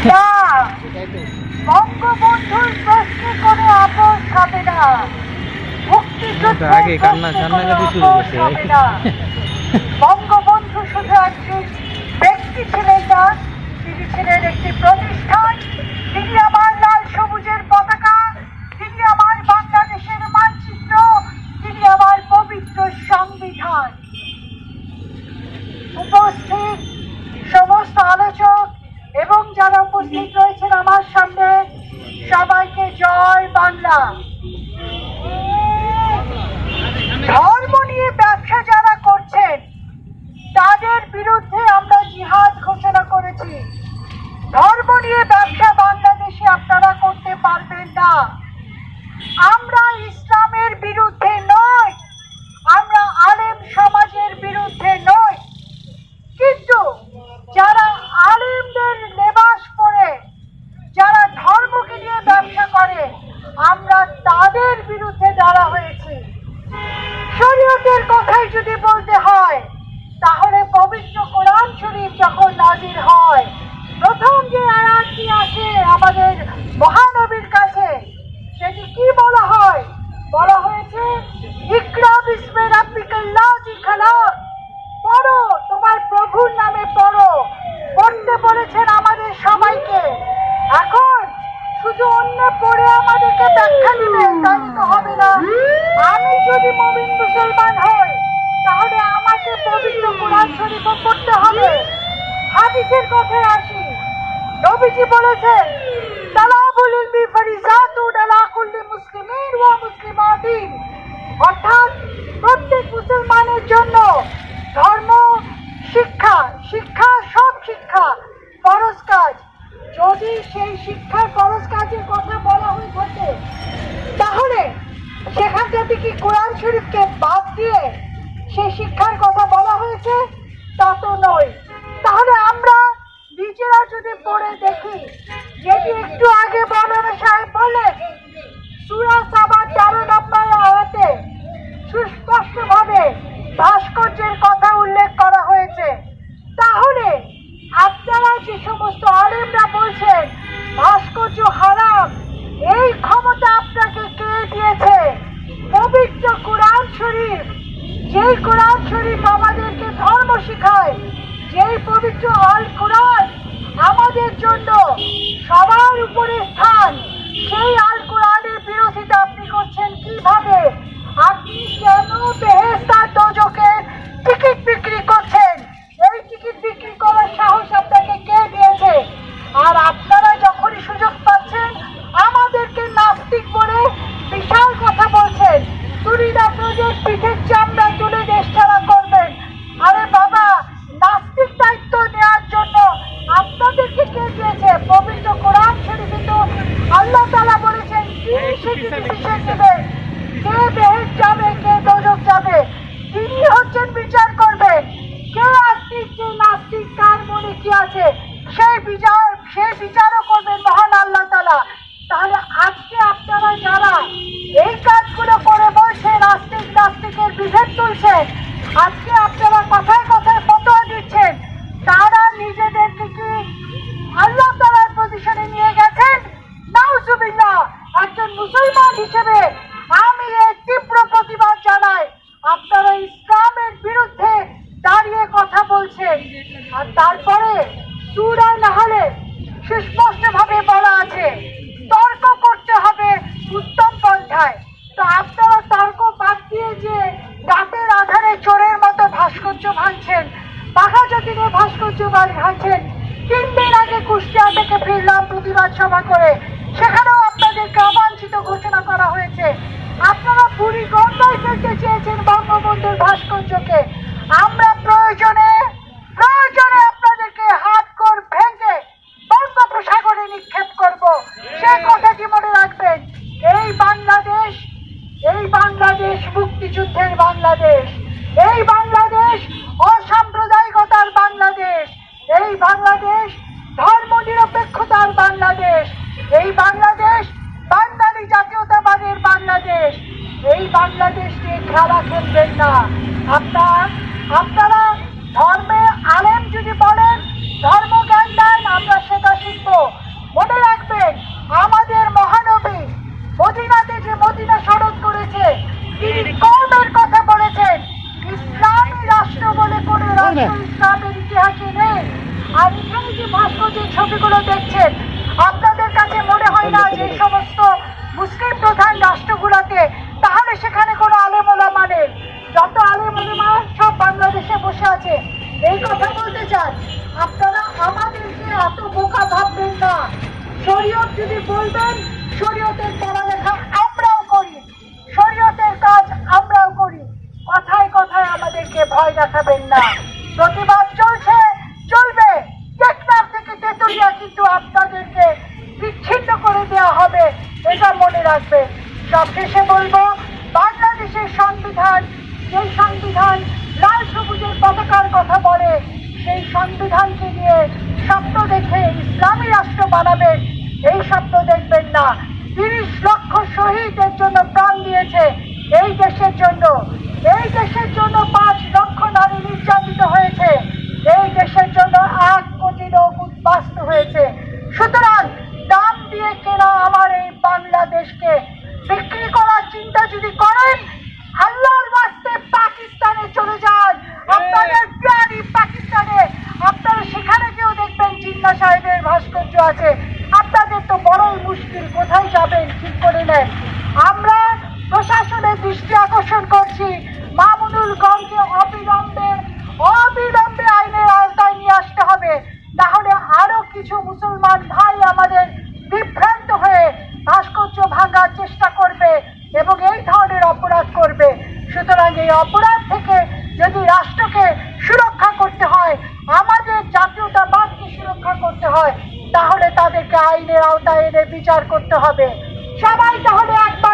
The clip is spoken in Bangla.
না, বঙ্গবন্ধুর প্রশ্নে কোনো আপোষ হবে না। মুক্তিযুদ্ধের প্রশ্নে কোনো আপোষ হবে না। বঙ্গবন্ধু শুধু একজন ব্যক্তি ছিলেন না, তিনি ছিলেন একটি প্রতিষ্ঠান। তিনি আমার লাল সবুজের পতাকা, তিনি আমার বাংলাদেশের মানচিত্র, তিনি আমার পবিত্র সংবিধান। উপস্থিত সমস্ত আলোচক এবং যারা উপস্থিত রয়েছেন আমার সামনে, সবাইকে জয় বাংলা। ধর্ম নিয়ে ব্যবসা যারা করছেন তাদের বিরুদ্ধে আমরা জিহাদ ঘোষণা করেছি। ধর্ম নিয়ে ব্যবসা বাংলাদেশে আপনারা করতে পারবেন না। আমরা ইসলামের বিরুদ্ধে নই, আমরা আলেম সমাজের বিরুদ্ধে নই, কিন্তু যারা আলেমদের লেবাস পরে যারা ধর্মকে নিয়ে ব্যবসা করে আমরা তাদের বিরুদ্ধে দাঁড়া হয়েছি। শরীয়তের কথাই যদি বলতে হয় তাহলে পবিত্র কোরআন শরীফ যখন নাজিল হয়, প্রথম যে আয়াতটি আসে আমাদের মহানবীর কাছে, সেটি কি বলা হয়? বলা হয়েছে ইকরা বিসমি রাব্বিকাল্লাযী খালাক, পড়ো, তোমার প্রভুর নামে পড়ো। পড়তে বলেছেন আমাদের সবাইকে। এখন শুধু অন্য পড়ে আমাদেরকে ব্যাখ্যা দিবেন তাই তো হবে না। আমি যদি মুমিন মুসলমান হই তাহলে আমাকে পবিত্র কোরআন শরীফ পড়তে হবে। হাদিসের কথায় আসি, নবীজি বলেছেন তালাবুল ইলমি ফরিজাতুন আলা কুল্লি মুসলিমিন ওয়া মুসলিমাতিন, অর্থাৎ প্রত্যেক মুসলমানের জন্য ধর্ম শিক্ষা, সব শিক্ষা ফরজ কাজ। যদি সেই শিক্ষার ফরজ কাজের কথা বলা হয়ে থাকে তাহলে সেখানটাতে কি কোরআন শরীফকে বাদ দিয়ে সেই শিক্ষার কথা বলা হয়েছে? তা তো নয়। তাহলে আমরা নিজেরা যদি পড়ে দেখি, যেটি একটু আগে মাওলানা সাহেব বললেন, সূরা সাবা 13 নম্বর আয়াতে সুস্পষ্টভাবে ভাস্কর্যের কথা উল্লেখ করা হয়েছে। তাহলে আপনারা যে সমস্ত আলেমরা বলছেন ভাস্কর্য হারাম, এই ক্ষমতা আপনাকে কে দিয়েছে? পবিত্র কোরআন শরীফ, যেই কোরআন শরীফ আমাদেরকে ধর্ম শিখায়, যেই পবিত্র আল কোরআন আমাদের জন্য সবার উপরে স্থান, সেই আল কোরআনের বিরোধিতা আপনি করছেন কিভাবে? আপনি কেন বেহেশত আর দোজখের টিকিট বিক্রি করছেন? এই টিকিট বিক্রি করার সাহস আপনাকে কে দিয়েছে? আর আপনারা যখনই সুযোগ পাচ্ছেন আমাদেরকে নাস্তিক বলে বিশাল কথা বলছেন। তুরিনা প্রজেক্ট পিঠের চামড়া তুলে দেশ ছাড়া করবেন। আরে বাবা, নাস্তিক দায়িত্ব নেওয়ার জন্য আপনাদেরকে কে দিয়েছে? পবিত্র কোরআন শরীফে তো আল্লাহ তাআলা বলেছেন তিনি সেটি ডিসিশন নেবেন, কে বেহেশত যাবে কে দোজখ যাবে, তিনি হচ্ছেন বিচার করবেন। কে আস্তিক কে নাস্তিক, কার মনে কি আছে সেই বিচারও করবেন মহান আল্লাহ তাআলা। তাহলে আজকে আপনারা যারা এই কাজগুলো করে বলছেন আস্তিক নাস্তিকের বিভেদ তুলছেন, আজকে আপনারা কথায় কথায় ফতোয়া দিচ্ছেন, তারা নিজেদেরকে কি আল্লাহ তাআলার পজিশনে নিয়ে গেছেন? নাউজুবিল্লাহ। একজন মুসলমান হিসেবে আমি এর তীব্র প্রতিবাদ জানাই। আপনারা ইসলামের বিরুদ্ধে দাঁড়িয়ে কথা বলছেন। আর তারপরে সূরা নাহলে সুস্পষ্টভাবে বলা আছে তর্ক করতে হবে উত্তম পন্থায়। তো আপনারা তর্ক বাদ দিয়ে যে রাতের আধারে চোরের মতো ভাস্কর্য ভাঙছেন, বাঘা যতীনের ভাস্কর্য ভাঙছেন। 3 দিন আগে কুষ্টিয়া থেকে ফিরলাম প্রতিবাদ সভা করে, সেখানেও আপনাদেরকে অবাঞ্ছিত ঘোষণা করা হয়েছে। আপনারা বুড়ি গঙ্গায় ফেলতে চেয়েছেন বঙ্গবন্ধুর ভাস্কর্যকে। আমরা প্রয়োজনে আপনাদেরকে হাতকড় ভেঙে বঙ্গোপসাগরে নিক্ষেপ করব, সে কথাটি মনে রাখবেন। এই বাংলাদেশ মুক্তিযুদ্ধের বাংলাদেশ, এই বাংলাদেশ অসাম্প্রদায়িকতার বাংলাদেশ, এই বাংলাদেশ ধর্ম নিরপেক্ষতার বাংলাদেশ, এই বাংলাদেশ বাঙালি জাতীয়তাবাদের বাংলাদেশ। এই বাংলাদেশ নিয়ে খেলা খেলবেন না। আপনারা ধর্মে আলেম যদি বলেন ধর্মজ্ঞান না ইসলামের ইতিহাসে নেই। আর এখানে যে ভাস্কর্যের ছবিগুলো দেখছেন, আপনাদের কাছে মনে হয় না যে এই সমস্ত মুসলিম প্রধান রাষ্ট্রগুলোতে তাহলে সেখানে কোনো আলেম ওলামা নেই? যত আলেম ওলামা সব বাংলাদেশে বসে আছে। এই কথা বলতে চান, আপনারা আমাদেরকে এত বোকা ভাববেন না। শরীয়ত যদি বলবেন, শরীয়তের পড়ালেখা আমরাও করি, শরীয়তের কাজ আমরাও করি। কথায় কথায় আমাদেরকে ভয় দেখাবেন না। প্রতিবাদ চলছে, চলবে। টেকনাফ থেকে তেতুলিয়া কিন্তু আপনাদেরকে বিচ্ছিন্ন করে দেওয়া হবে, এটা মনে রাখবেন। সবশেষে বলবো, বাংলাদেশের সংবিধান, যেই সংবিধান লাল সবুজের পতাকার কথা বলে, সেই সংবিধানকে নিয়ে স্বপ্ন দেখে ইসলামী রাষ্ট্র বানাবেন, এই স্বপ্ন দেখবেন না। 30 লক্ষ শহীদের জন্য প্রাণ দিয়েছে এই দেশের জন্য। এই দেশের জন্য 5 লক্ষ নারী নির্যাতিত হয়েছে। এই দেশের জন্য 1 কোটি লোক উদ্বাস্ত হয়েছে। সুতরাং দাম দিয়ে কেনা আমার এই বাংলাদেশকে বিক্রি করার চিন্তা যদি করেন, আল্লাহর ওয়াস্তে পাকিস্তানে চলে যান। আপনাদের প্রাণী পাকিস্তানে, আপনারা সেখানে গিয়েও দেখবেন জিন্না সাহেবের ভাস্কর্য আছে। আপনাদের তো বড়ই মুশকিল, কোথায় যাবেন ঠিক করে নেন। আমরা প্রশাসনের দৃষ্টি আকর্ষণ করছি, মামুনুল গঞ্জে অবিলম্বে আইনের আওতায় নিয়ে আসতে হবে। না হলে আরো কিছু মুসলমান ভাই আমাদের বিভ্রান্ত হয়ে ভাস্কর্য ভাঙার চেষ্টা করবে এবং এই ধরনের অপরাধ করবে। সুতরাং এই অপরাধ থেকে যদি রাষ্ট্রকে সুরক্ষা করতে হয়, আমাদের জাতীয়তাবাদকে সুরক্ষা করতে হয়, তাহলে তাদেরকে আইনের আওতায় এনে বিচার করতে হবে। সবাই তাহলে একবার